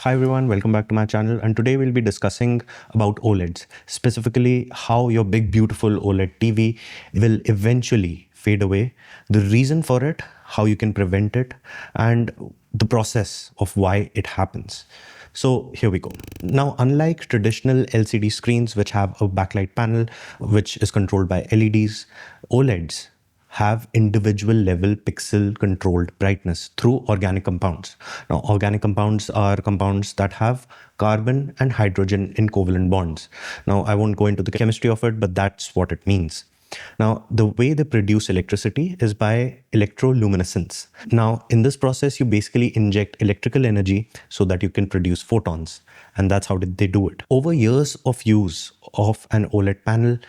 Hi everyone, welcome back to my channel, and today we'll be discussing about OLEDs, specifically how your big beautiful OLED TV will eventually fade away, the reason for it, how you can prevent it, and the process of why it happens. So here we go. Now, unlike traditional LCD screens which have a backlight panel which is controlled by LEDs, OLEDs have individual level pixel controlled brightness through organic compounds. Now, organic compounds are compounds that have carbon and hydrogen in covalent bonds. Now, I won't go into the chemistry of it, but that's what it means. Now, the way they produce electricity is by electroluminescence. Now, in this process, you basically inject electrical energy so that you can produce photons. And that's how they do it. Over years of use of an OLED panel,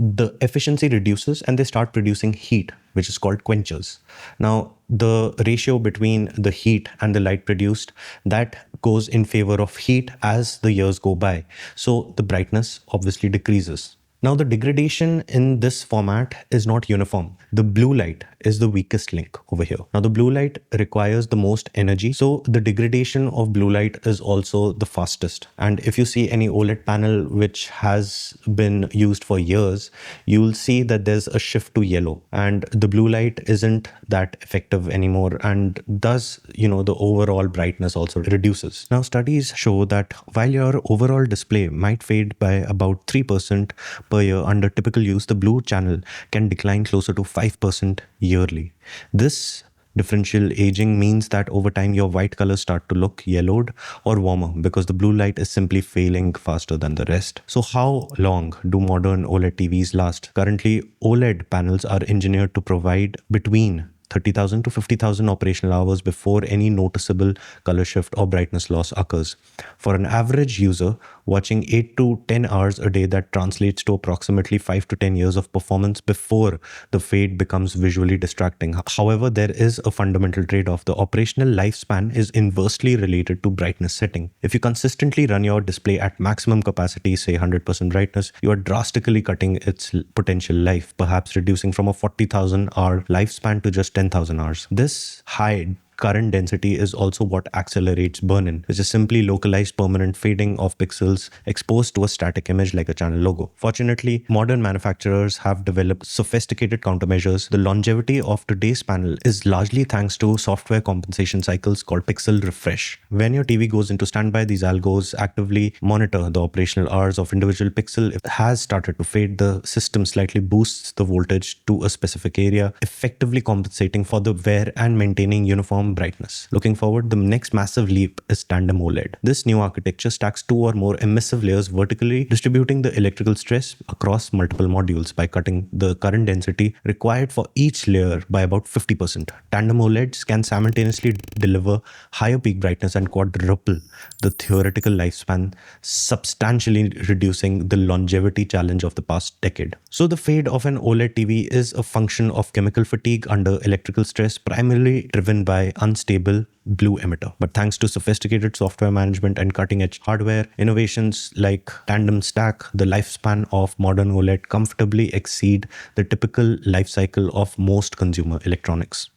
the efficiency reduces and they start producing heat, which is called quenchers. Now, the ratio between the heat and the light produced, that goes in favor of heat as the years go by. So the brightness obviously decreases. Now, the degradation in this format is not uniform. The blue light is the weakest link over here. Now, the blue light requires the most energy, so the degradation of blue light is also the fastest. And if you see any OLED panel which has been used for years, you'll see that there's a shift to yellow, and the blue light isn't that effective anymore, and thus, the overall brightness also reduces. Now, studies show that while your overall display might fade by about 3% per year under typical use, the blue channel can decline closer to 5% yearly. This differential aging means that over time your white colors start to look yellowed or warmer because the blue light is simply failing faster than the rest. So how long do modern OLED TVs last? Currently, OLED panels are engineered to provide between 30,000 to 50,000 operational hours before any noticeable color shift or brightness loss occurs. For an average user, watching 8 to 10 hours a day, that translates to approximately 5 to 10 years of performance before the fade becomes visually distracting. However, there is a fundamental trade-off. The operational lifespan is inversely related to brightness setting. If you consistently run your display at maximum capacity, say 100% brightness, you are drastically cutting its potential life, perhaps reducing from a 40,000 hour lifespan to just 10,000 hours. This high current density is also what accelerates burn-in, which is simply localized permanent fading of pixels exposed to a static image like a channel logo. Fortunately, modern manufacturers have developed sophisticated countermeasures. The longevity of today's panel is largely thanks to software compensation cycles called pixel refresh. When your TV goes into standby, these algos actively monitor the operational hours of individual pixel. If it has started to fade, the system slightly boosts the voltage to a specific area, effectively compensating for the wear and maintaining uniform brightness. Looking forward, the next massive leap is Tandem OLED. This new architecture stacks 2 or more emissive layers vertically, distributing the electrical stress across multiple modules by cutting the current density required for each layer by about 50%. Tandem OLEDs can simultaneously deliver higher peak brightness and quadruple the theoretical lifespan, substantially reducing the longevity challenge of the past decade. So the fade of an OLED TV is a function of chemical fatigue under electrical stress, primarily driven by unstable blue emitter. But thanks to sophisticated software management and cutting-edge hardware innovations like Tandem Stack, the lifespan of modern OLED comfortably exceed the typical life cycle of most consumer electronics.